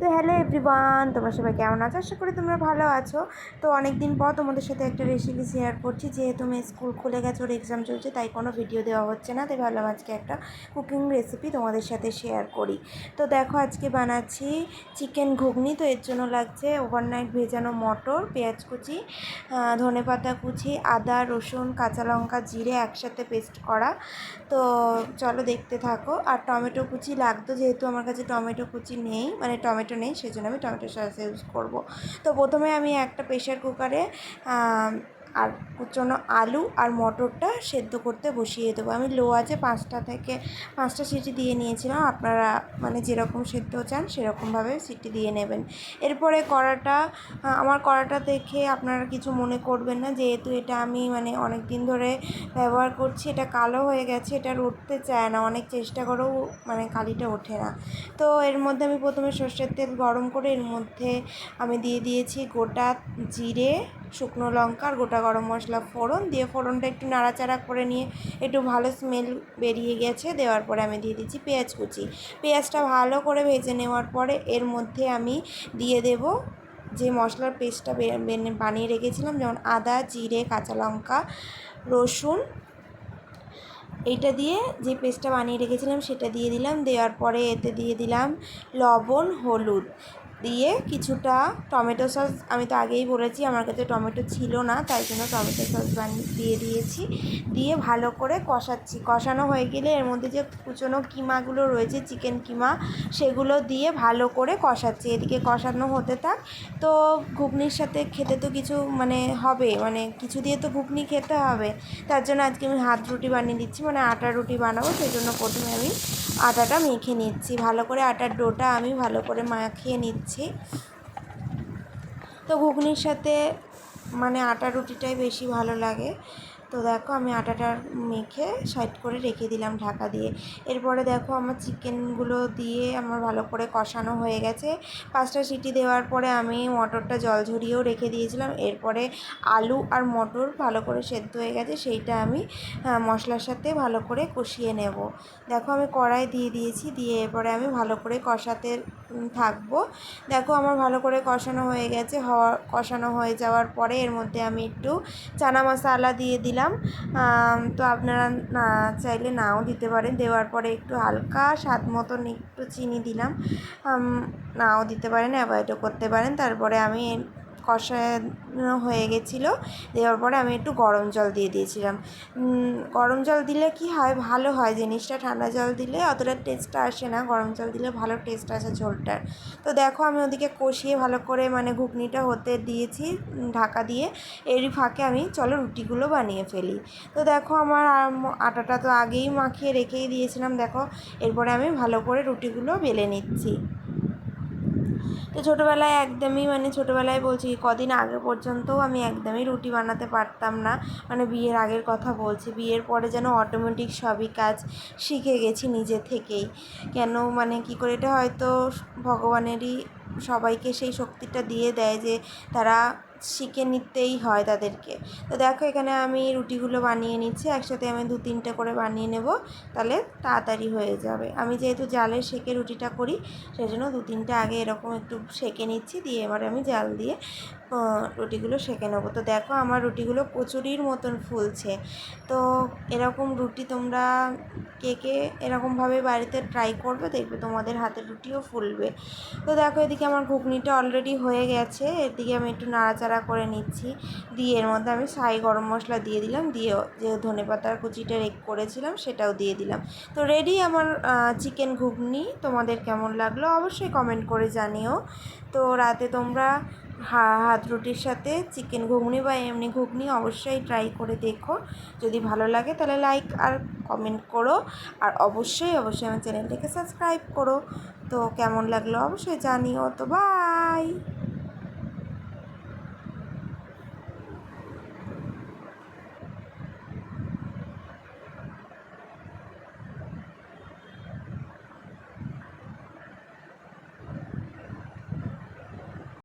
তো hello everyone, তোমরা সবাই কেমন আছো? আশা করি তোমরা ভালো আছো। তো অনেক দিন পর তোমাদের সাথে একটা রেসিপি শেয়ার করছি। যেহেতু মেয়ে স্কুল খুলে গেছে, ওর এক্সাম চলছে, তাই কোনো ভিডিও দেওয়া হচ্ছে না। তাই ভাবলাম আজকে একটা কুকিং রেসিপি তোমাদের সাথে শেয়ার করি। তো দেখো, আজকে বানাচ্ছি চিকেন ঘুগনি। তো এর জন্য লাগছে ওভারনাইট ভেজানো মটর, পেঁয়াজ কুচি, ধনেপাতা কুচি, আদা, রসুন, কাঁচা লঙ্কা, জিরে একসাথে পেস্ট করা। তো চলো দেখতে থাকো। আর টমেটো কুচি লাগতো, যেহেতু আমার কাছে টমেটো কুচি নেই, মানে টমেটো নেই, সেজন্য আমি টমেটো সস ইউজ করবো। তো প্রথমে আমি একটা প্রেশার কুকারে আর কুচনো আলু আর মটরটা সেদ্ধ করতে বসিয়ে দেবো। আমি লো আছে 5টা সিটি দিয়ে নিয়েছিলাম। আপনারা মানে যেরকম সেদ্ধ চান সেরকমভাবে সিটি দিয়ে নেবেন। এরপরে আমার কড়াটা দেখে আপনারা কিছু মনে করবেন না, যেহেতু এটা আমি মানে অনেক দিন ধরে ব্যবহার করছি। এটা কালো হয়ে গেছে, এটা উঠতে চায় না, অনেক চেষ্টা করেও মানে কালিটা ওঠে না। তো এর মধ্যে আমি প্রথমে সর্ষের তেল গরম করে এর মধ্যে আমি দিয়ে দিয়েছি গোটা জিরে, শুকনো লঙ্কা আর গোটা গরম মশলা ফোড়ন দিয়ে, ফোড়নটা একটু নাড়াচাড়া করে নিয়ে একটু ভালো স্মেল বেরিয়ে গেছে, দেওয়ার পরে আমি দিয়ে দিচ্ছি পেঁয়াজ কুচি। পেঁয়াজটা ভালো করে ভেজে নেওয়ার পরে এর মধ্যে আমি দিয়ে দেব যে মশলার পেস্টটা বানিয়ে রেখেছিলাম, যেমন আদা, জিরে, কাঁচা লঙ্কা, রসুন, এইটা দিয়ে যে পেস্টটা বানিয়ে রেখেছিলাম সেটা দিয়ে দিলাম। দেওয়ার পরে এতে দিয়ে দিলাম লবণ, হলুদ, দিয়ে কিছুটা টমেটো সস। আমি তো আগেই বলেছি আমার কাছে টমেটো ছিল না, তাই জন্য টমেটো সস দিয়ে দিয়েছি। দিয়ে ভালো করে কষাচ্ছি। কষানো হয়ে গেলে এর মধ্যে যে কুচনো কিমাগুলো রয়েছে, চিকেন কিমা, সেগুলো দিয়ে ভালো করে কষাচ্ছি। এদিকে কষানো হতে থাক। তো ঘুগনির সাথে খেতে তো কিছু মানে হবে, মানে কিছু দিয়ে তো ঘুগনি খেতে হবে। তার জন্য আজকে আমি হাত রুটি বানিয়ে দিচ্ছি, মানে আটার রুটি বানাবো। সেই জন্য প্রথমে আমি আটাটা মেখে নিচ্ছি ভালো করে। আটার ডোটা আমি ভালো করে মাখিয়ে নিচ্ছি। তো ঘুগনির সাথে মানে আটার রুটিটাই বেশি ভালো লাগে। তো দেখো, আমি আটাটা মেখে সাইড করে রেখে দিলাম ঢাকা দিয়ে। এরপরে দেখো, আমার চিকেনগুলো দিয়ে আমার ভালো করে কষানো হয়ে গেছে। 5টা সিটি দেওয়ার পরে আমি মটরটা জল ঝরিয়েও রেখে দিয়েছিলাম। এরপরে আলু আর মটর ভালো করে সেদ্ধ হয়ে গেছে, সেইটা আমি মশলার সাথে ভালো করে কষিয়ে নেব। দেখো, আমি কড়াই দিয়ে দিয়েছি, দিয়ে এরপরে আমি ভালো করে কষাতে থাকবো। দেখো, আমার ভালো করে কষানো হয়ে গেছে। কষানো হয়ে যাওয়ার পরে এর মধ্যে আমি একটু চানা মশলা দিয়ে দিলাম। তো আপনারা চাইলে নাও দিতে পারেন। দেওয়ার পরে একটু হালকা স্বাদ মতন একটু চিনি দিলাম। নাও দিতে পারেন, অ্যাভয়েডও করতে পারেন। তারপরে আমি কষানো হয়ে গেছিলো, দেওয়ার পরে আমি একটু গরম জল দিয়ে দিয়েছিলাম। গরম জল দিলে কি হয়, ভালো হয় জিনিসটা। ঠান্ডা জল দিলে অতটা টেস্টটা আসে না, গরম জল দিলে ভালো টেস্ট আসে ঝোলটার। তো দেখো, আমি ওদিকে কষিয়ে ভালো করে মানে ঘুগনিটা হতে দিয়েছি ঢাকা দিয়ে। এরই ফাঁকে আমি চলো রুটিগুলো বানিয়ে ফেলি। তো দেখো, আমার আটাটা তো আগেই মাখিয়ে রেখেই দিয়েছিলাম। দেখো, এরপরে আমি ভালো করে রুটিগুলো বেলে নিচ্ছি। তো ছোটোবেলায় একদমই মানে ছোটোবেলায় বলছি, কদিন আগে পর্যন্তও আমি একদমই রুটি বানাতে পারতাম না। মানে বিয়ের আগের কথা বলছি। বিয়ের পরে যেন অটোমেটিক সবই কাজ শিখে গেছি নিজে থেকেই। কেন মানে কী করে, এটা হয়তো ভগবানেরই সবাইকে সেই শক্তিটা দিয়ে দেয় যে তারা শিখে নিতেই হয় তাদেরকে। তো দেখো, এখানে আমি রুটিগুলো বানিয়ে নিচ্ছি। একসাথে আমি 2-3টে করে বানিয়ে নেব, তাহলে তাড়াতাড়ি হয়ে যাবে। আমি যেহেতু জালে সেঁকে রুটিটা করি, সেই জন্য 2-3টে আগে এরকম একটু সেঁকে নিচ্ছি, দিয়ে এবার আমি জাল দিয়ে রুটিগুলো সেঁকে নেবো। তো দেখো, আমার রুটিগুলো কচুরির মতন ফুলছে। তো এরকম রুটি তোমরা কে কে এরকমভাবে বাড়িতে ট্রাই করবে, দেখবে তোমাদের হাতের রুটিও ফুলবে। তো দেখো, এদিকে আমার ঘুগনিটা অলরেডি হয়ে গেছে। এদিকে আমি একটু নাড়াচাড়া করে নিচ্ছি। দিয়ে এর মধ্যে আমি গরম মশলা দিয়ে দিলাম, দিয়ে যে ধনেপাতার কুচিটা করেছিলাম সেটাও দিয়ে দিলাম। তো রেডি আমার চিকেন ঘুগনি। তোমাদের কেমন লাগলো অবশ্যই কমেন্ট করে জানিও। তো রাতে তোমরা হাত রুটির সাথে চিকেন ঘুগনি বা এমনি ঘুগনি অবশ্যই ট্রাই করে দেখো। যদি ভালো লাগে তাহলে লাইক আর কমেন্ট করো। আর অবশ্যই আমার চ্যানেলটাকে সাবস্ক্রাইব করো। তো কেমন লাগলো অবশ্যই জানিও। তো বাই।